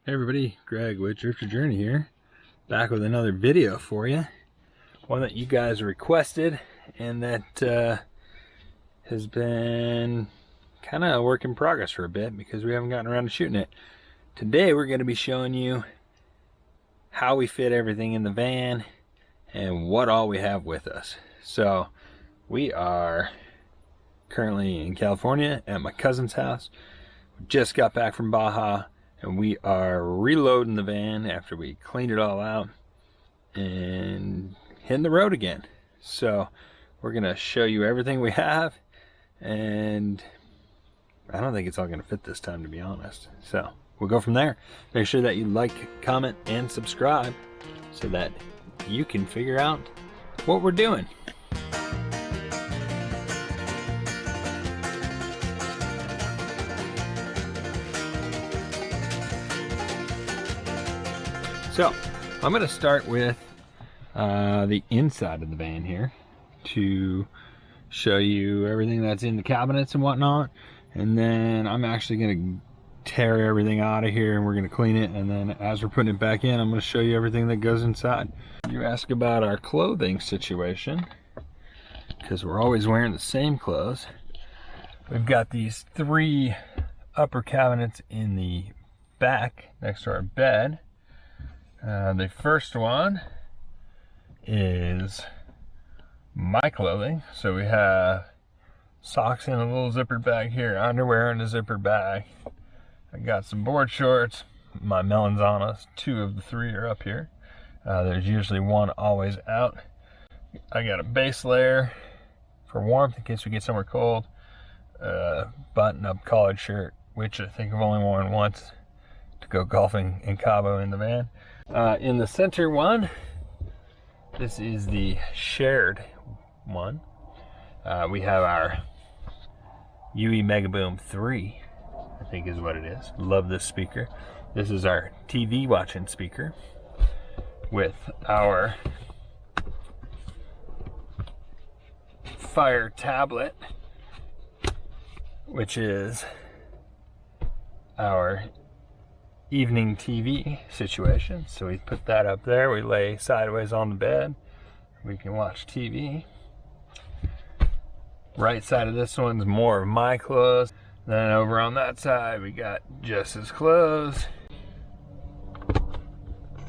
Hey everybody, Greg with Drifter Journey here, back with another video for you. One that you guys requested and that has been kind of a work in progress for a bit because we haven't gotten around to shooting it. Today we're going to be showing you how we fit everything in the van and what all we have with us. So we are currently in California at my cousin's house. We just got back from Baja. And we are reloading the van after we cleaned it all out and hitting the road again. So we're gonna show you everything we have, and I don't think it's all gonna fit this time, to be honest. So we'll go from there. Make sure that you like, comment, and subscribe so that you can figure out what we're doing. So, I'm going to start with the inside of the van here to show you everything that's in the cabinets and whatnot. And then I'm actually going to tear everything out of here and we're going to clean it. And then as we're putting it back in, I'm going to show you everything that goes inside. You ask about our clothing situation, because we're always wearing the same clothes. We've got these three upper cabinets in the back next to our bed. The first one is my clothing. So we have socks in a little zippered bag here, underwear in a zippered bag. I got some board shorts, my Melanzonas, 2 of the 3 are up here. There's usually one always out. I got a base layer for warmth in case we get somewhere cold. Button-up collared shirt, which I think I've only worn once to go golfing in Cabo in the van. In the center one, this is the shared one. We have our UE Megaboom 3, I think is what it is. Love this speaker. This is our TV watching speaker with our Fire tablet, which is our evening TV situation. So we put that up there, we lay sideways on the bed, we can watch TV. Right side of this one's more of my clothes. Then over on that side we got Jess's clothes.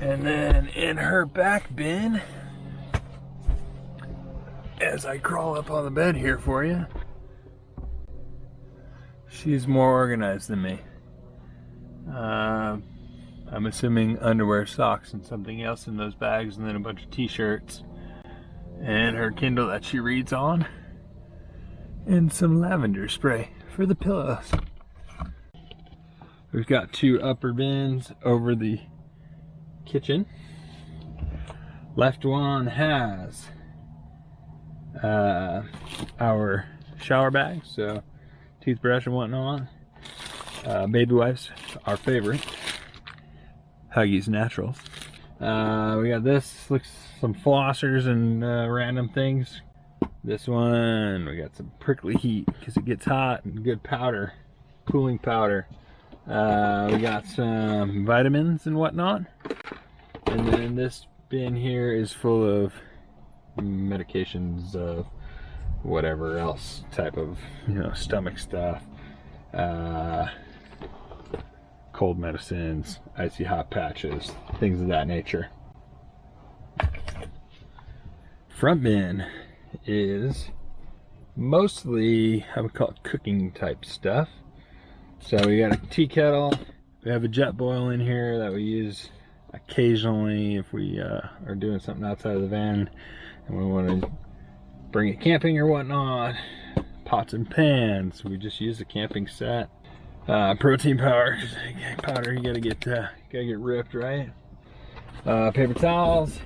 And then in her back bin, as I crawl up on the bed here for you, she's more organized than me. I'm assuming underwear, socks, and something else in those bags, and then a bunch of t-shirts, and her Kindle that she reads on, and some lavender spray for the pillows. We've got 2 upper bins over the kitchen. Left one has our shower bag, so toothbrush and whatnot. Baby wipes, our favorite. Huggies Naturals. We got this, looks some flossers and random things. This one, we got some prickly heat because it gets hot, and good powder, cooling powder. We got some vitamins and whatnot. And then this bin here is full of medications of whatever else type of, stomach stuff. Cold medicines, icy hot patches, things of that nature. Front bin is mostly, I would call it cooking type stuff. So we got a tea kettle, we have a jet boil in here that we use occasionally if we are doing something outside of the van and we want to bring it camping or whatnot. Pots and pans, we just use the camping set. Protein powder, you gotta get ripped, right? Paper towels,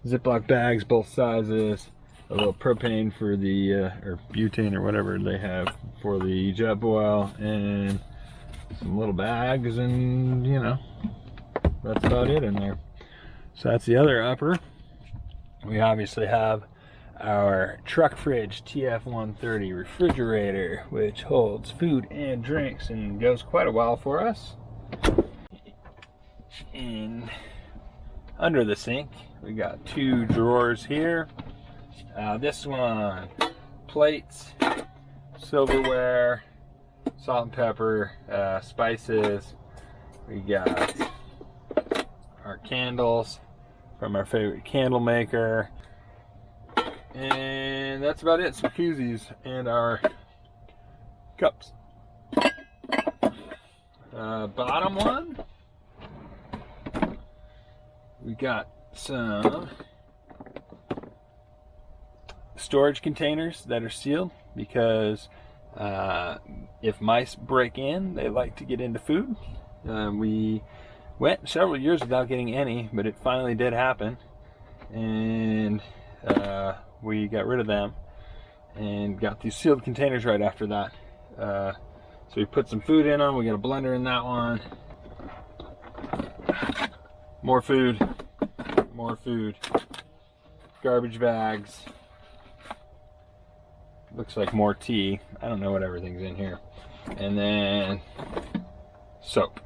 Ziploc bags, both sizes, a little propane for the, or butane or whatever they have for the jet boil, and some little bags, and that's about it in there. So that's the other upper. We obviously have our truck fridge TF130 refrigerator, which holds food and drinks and goes quite a while for us. in under the sink, we got 2 drawers here. This one, plates, silverware, salt and pepper, spices. We got our candles from our favorite candle maker. And that's about it. Some koozies and our cups. Bottom one, we got some storage containers that are sealed because if mice break in, they like to get into food. We went several years without getting any, but it finally did happen, and we got rid of them and got these sealed containers right after that. So we put some food in them. We got a blender in that one. More food, garbage bags. Looks like more tea. I don't know what everything's in here. And then soap.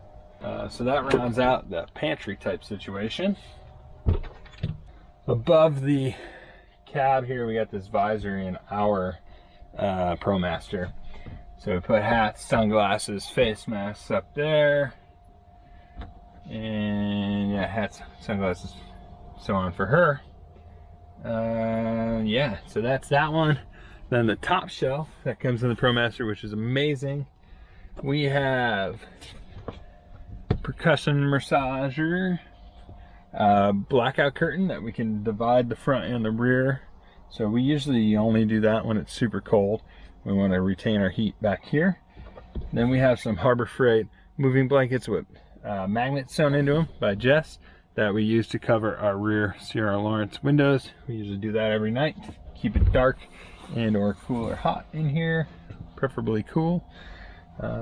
So that rounds out the pantry type situation. Above the cab here, we got this visor in our ProMaster. So we put hats, sunglasses, face masks up there. And yeah, hats, sunglasses, so on for her. Yeah, so that's that one. Then the top shelf that comes in the ProMaster, which is amazing. We have percussion massager, blackout curtain that we can divide the front and the rear. So we usually only do that when it's super cold. We want to retain our heat back here. Then we have some Harbor Freight moving blankets with magnets sewn into them by Jess that we use to cover our rear Sierra Lawrence windows. We usually do that every night. Keep it dark and or cool or hot in here, preferably cool.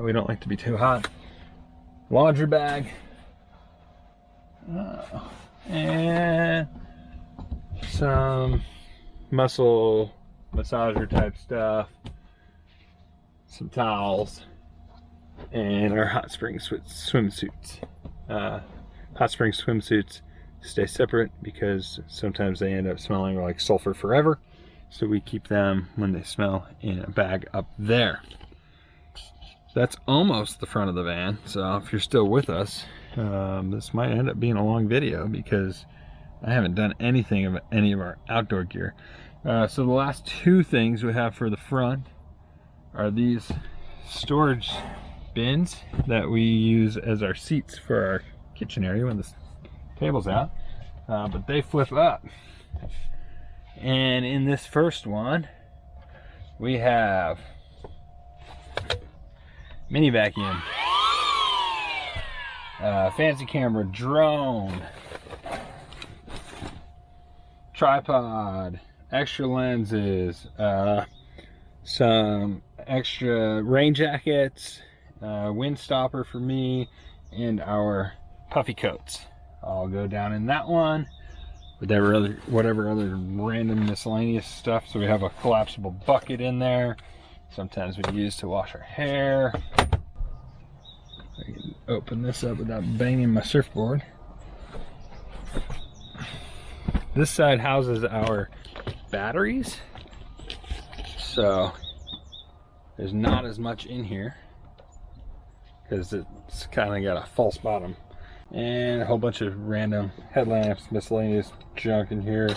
We don't like to be too hot. Laundry bag. And some muscle massager type stuff. Some towels. And our hot spring swimsuits. Hot spring swimsuits stay separate because sometimes they end up smelling like sulfur forever. So we keep them when they smell in a bag up there. That's almost the front of the van. So if you're still with us, this might end up being a long video because I haven't done anything of any of our outdoor gear. So the last 2 things we have for the front are these storage bins that we use as our seats for our kitchen area when the table's out, but they flip up. And in this first one we have mini vacuum, fancy camera, drone, tripod, extra lenses, some extra rain jackets, wind stopper for me, and our puffy coats. I'll go down in that one. Whatever other random miscellaneous stuff. So we have a collapsible bucket in there. Sometimes we use to wash our hair. I can open this up without banging my surfboard. This side houses our batteries. So there's not as much in here because it's kind of got a false bottom. And a whole bunch of random headlamps, miscellaneous junk in here,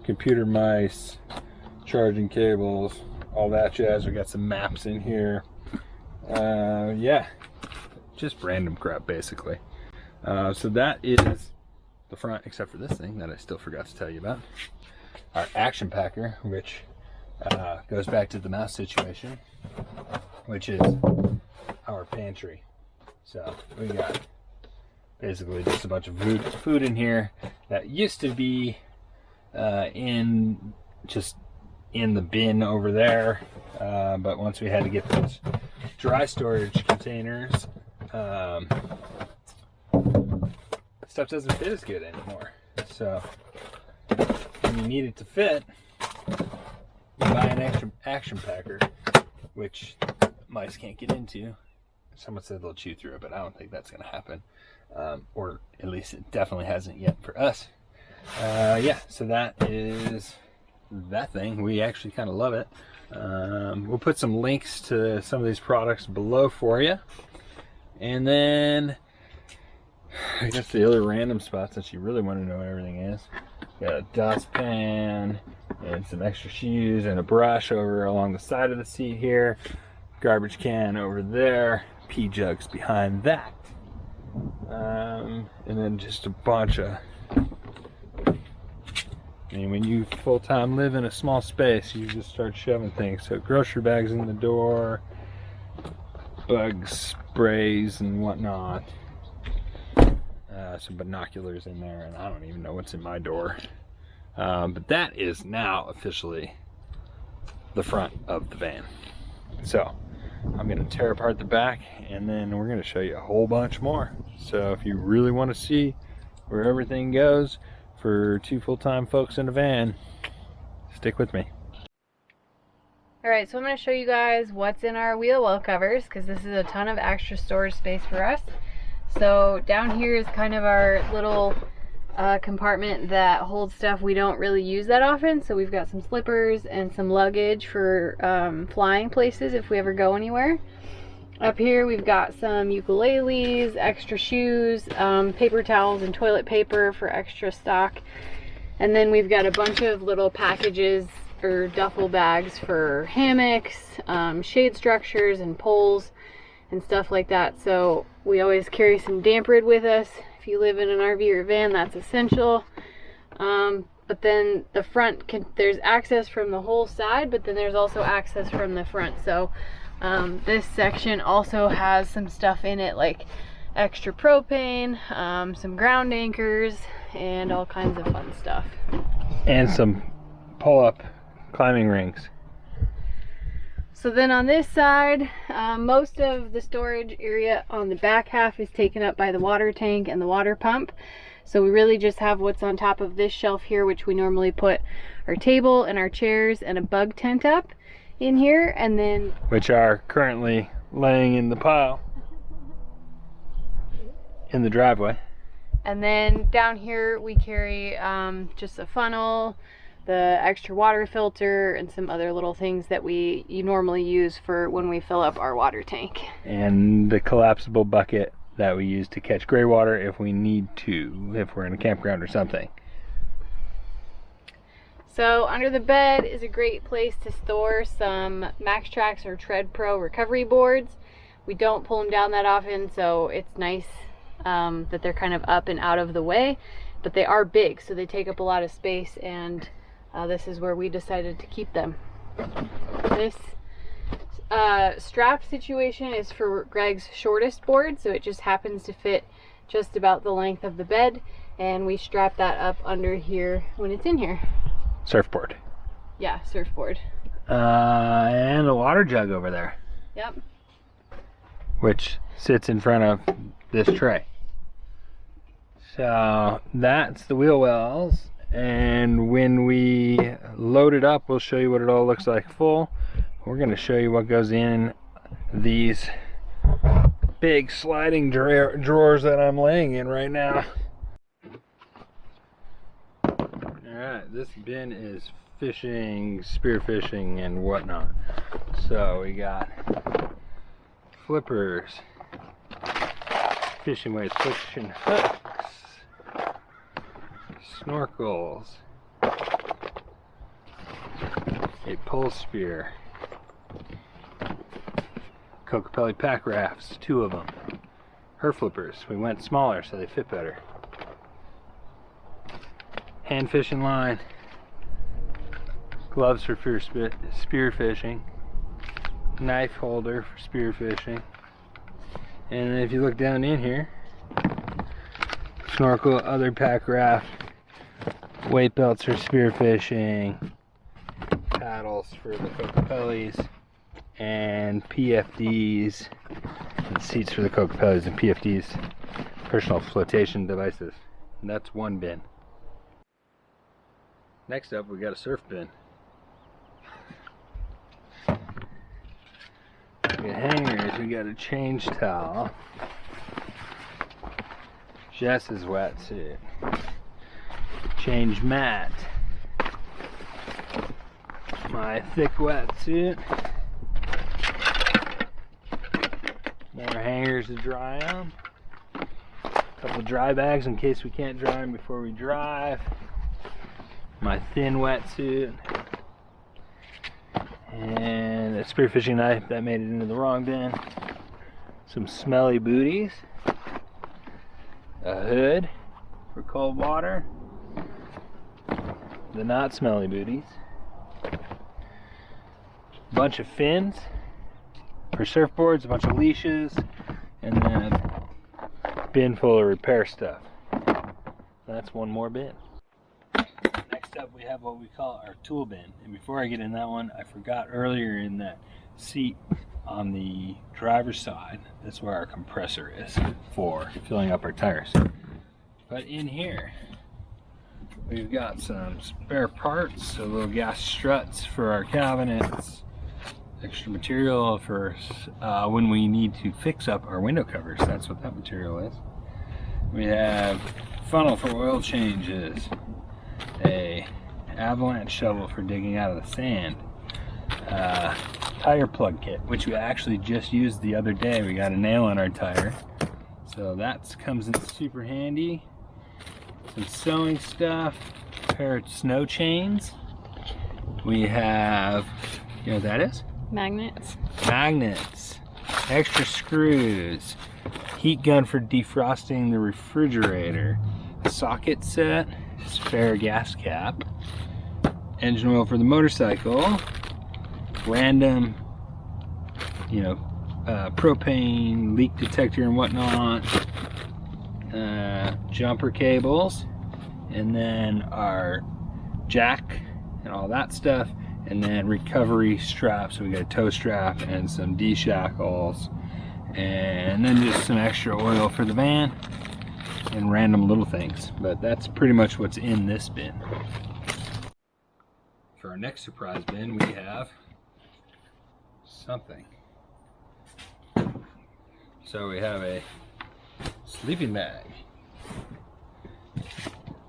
computer mice, charging cables, all that jazz. We got some maps in here. Yeah, just random crap basically. So that is the front, except for this thing that I still forgot to tell you about. Our action packer, which goes back to the mouse situation, which is our pantry. So we got basically just a bunch of food in here that used to be in the bin over there, but once we had to get those dry storage containers, stuff doesn't fit as good anymore. So when you need it to fit, you buy an extra action packer, which mice can't get into. Someone said they'll chew through it, but I don't think that's going to happen. Or at least it definitely hasn't yet for us. Yeah, so that is that thing. We actually kind of love it. We'll put some links to some of these products below for you. And then I guess the other random spots that you really want to know what everything is. Got a dustpan and some extra shoes and a brush over along the side of the seat here. Garbage can over there. Pee jugs behind that. And then just a bunch of... I mean, when you full-time live in a small space, you just start shoving things. So grocery bags in the door, bug sprays and whatnot. Some binoculars in there, and I don't even know what's in my door. But that is now officially the front of the van. So I'm going to tear apart the back, and then we're going to show you a whole bunch more. So if you really want to see where everything goes for 2 full-time folks in a van, stick with me. Alright, so I'm going to show you guys what's in our Wheelwell covers, because this is a ton of extra storage space for us. So down here is kind of our little compartment that holds stuff we don't really use that often. So we've got some slippers and some luggage for flying places if we ever go anywhere. Up here we've got some ukuleles, extra shoes, paper towels and toilet paper for extra stock. And then we've got a bunch of little packages or duffel bags for hammocks, shade structures and poles and stuff like that. So we always carry some damp rid with us. If you live in an RV or van, that's essential. But then the front, there's access from the whole side, but then there's also access from the front. So this section also has some stuff in it like extra propane, some ground anchors, and all kinds of fun stuff. And some pull-up climbing rings. So then on this side, most of the storage area on the back half is taken up by the water tank and the water pump. So we really just have what's on top of this shelf here, which we normally put our table and our chairs and a bug tent up in here, and then... which are currently laying in the pile in the driveway. And then down here we carry just a funnel, the extra water filter, and some other little things that you normally use for when we fill up our water tank. And the collapsible bucket that we use to catch gray water if we need to, if we're in a campground or something. So under the bed is a great place to store some MaxTrax or Tread Pro recovery boards. We don't pull them down that often, so it's nice that they're kind of up and out of the way, but they are big, so they take up a lot of space, and this is where we decided to keep them. This strap situation is for Greg's shortest board, so it just happens to fit just about the length of the bed, and we strap that up under here when it's in here. Surfboard. Yeah, surfboard. And a water jug over there. Yep. Which sits in front of this tray. So that's the Wheelwells, and when we load it up, we'll show you what it all looks like full. We're going to show you what goes in these big sliding drawers that I'm laying in right now. Alright, this bin is fishing, spearfishing, and whatnot. So we got flippers, fishing weights, fishing hooks, snorkels, a pole spear, Kokopelli pack rafts, 2 of them, her flippers. We went smaller so they fit better. Hand fishing line, gloves for spear fishing, knife holder for spear fishing, and if you look down in here, snorkel, other pack raft, weight belts for spear fishing, paddles for the Kokopellis, and PFDs, and seats for the Kokopellis and PFDs, personal flotation devices. And that's one bin. Next up, we got a surf bin. We got hangers we got a change towel. Jess's wetsuit. Change mat. My thick wetsuit. More hangers to dry on. A couple dry bags in case we can't dry them before we drive. My thin wetsuit. And a spearfishing knife that made it into the wrong bin. Some smelly booties. A hood for cold water. The not smelly booties. A bunch of fins for surfboards, a bunch of leashes, and then a bin full of repair stuff. That's one more bin. Next up we have what we call our tool bin. And before I get in that one, I forgot earlier in that seat on the driver's side, that's where our compressor is for filling up our tires. But in here, we've got some spare parts, so little gas struts for our cabinets, extra material for when we need to fix up our window covers. That's what that material is. We have funnel for oil changes, a avalanche shovel for digging out of the sand, tire plug kit, which we actually just used the other day. We got a nail on our tire, so that comes in super handy. Some sewing stuff, a pair of snow chains. We have, you know what that is? Magnets. Magnets, extra screws, heat gun for defrosting the refrigerator, socket set, spare gas cap, engine oil for the motorcycle, random, propane leak detector and whatnot, jumper cables, and then our jack and all that stuff, and then recovery straps. So we got a toe strap and some D-shackles, and then just some extra oil for the van and random little things. But that's pretty much what's in this bin. For our next surprise bin, we have something. So we have a sleeping bag,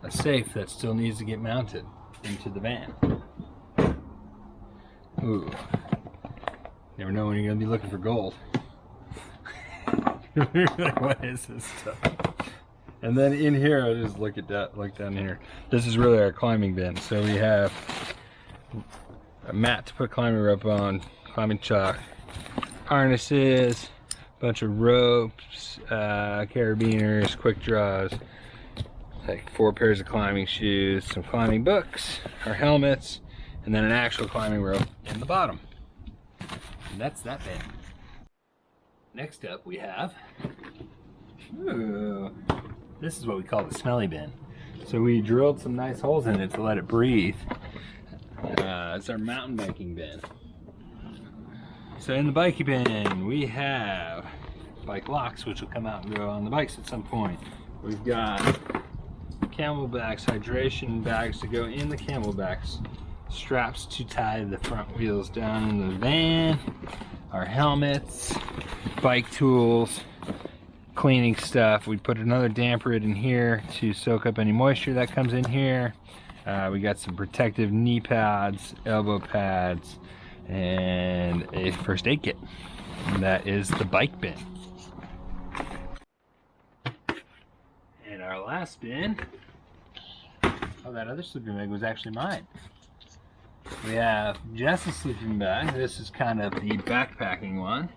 a safe that still needs to get mounted into the van. Ooh, never know when you're gonna be looking for gold. Like, what is this stuff? And then in here, I just look down here. This is really our climbing bin. So we have a mat to put climbing rope on, climbing chalk, harnesses, bunch of ropes, carabiners, quick draws, like 4 pairs of climbing shoes, some climbing books, our helmets, and then an actual climbing rope in the bottom. And that's that bin. Next up we have, this is what we call the smelly bin. So we drilled some nice holes in it to let it breathe. It's our mountain biking bin. So in the bikey bin, we have bike locks, which will come out and go on the bikes at some point. We've got camelbacks, hydration bags to go in the camelbacks, straps to tie the front wheels down in the van, our helmets, bike tools, cleaning stuff. We put another damper in here to soak up any moisture that comes in here. We got some protective knee pads, elbow pads, and a first aid kit. And that is the bike bin. And our last bin, oh, that other sleeping bag was actually mine. We have Jess's sleeping bag. This is kind of the backpacking one.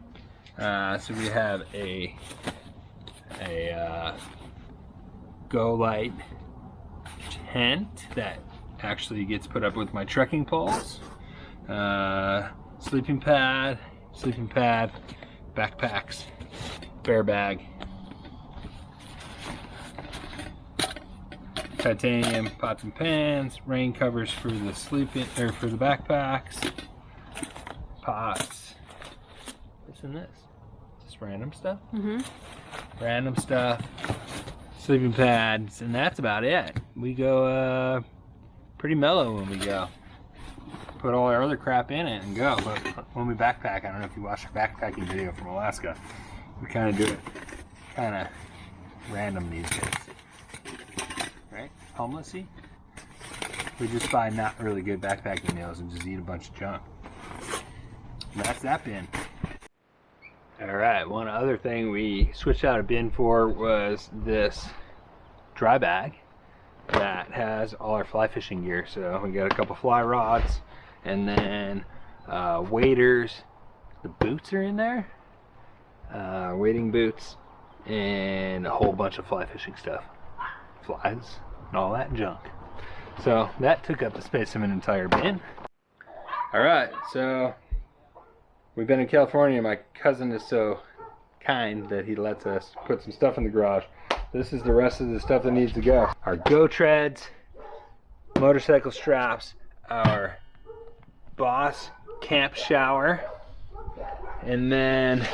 So we have a Go Light tent that actually gets put up with my trekking poles. Sleeping pad, backpacks, bear bag, titanium pots and pans, rain covers for the for the backpacks, pots. What's in this? Just random stuff. Random stuff, sleeping pads, and that's about it. We go pretty mellow when we go. put all our other crap in it and go. But when we backpack, I don't know if you watched our backpacking video from Alaska, we kind of do it kind of random these days, right? Homelessy. We just buy not really good backpacking meals and just eat a bunch of junk. And that's that bin. All right, one other thing we switched out a bin for was this dry bag that has all our fly fishing gear. So we got a couple fly rods, and then waders. The boots are in there, wading boots, and a whole bunch of fly fishing stuff, flies and all that junk. So that took up the space of an entire bin. All right, so we've been in California. My cousin is so kind that he lets us put some stuff in the garage. This is the rest of the stuff that needs to go. Our go treads, motorcycle straps, our Boss camp shower, and then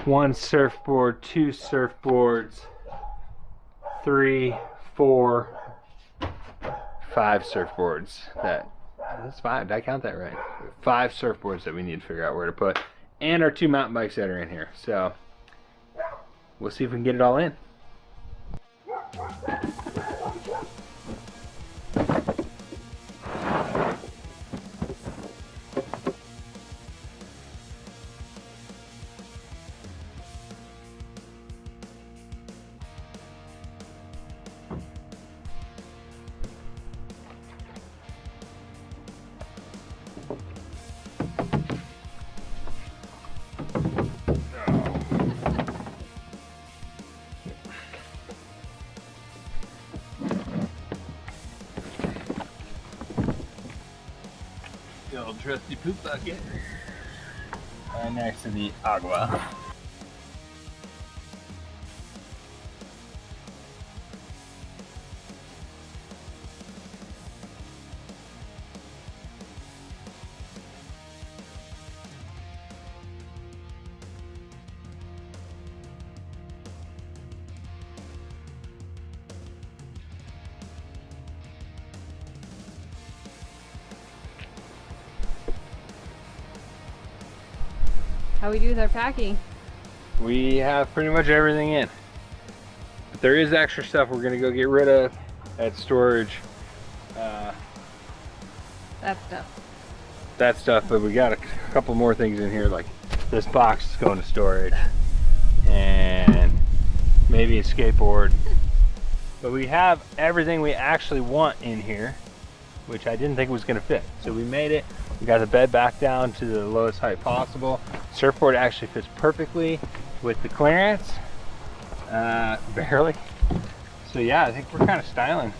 one surfboard, two surfboards, 3, 4, 5 surfboards. That's 5. Did I count that right? 5 surfboards that we need to figure out where to put, and our 2 mountain bikes that are in here. So we'll see if we can get it all in. The old trusty poop bucket right next to the agua. How we do with our packing? We have pretty much everything in. But there is extra stuff we're gonna go get rid of at storage. That stuff, but we got a couple more things in here, like this box is going to storage, and maybe a skateboard. But we have everything we actually want in here, which I didn't think was gonna fit. So we made it. We got the bed back down to the lowest height possible. Surfboard actually fits perfectly with the clearance, barely. So yeah, I think we're kind of styling.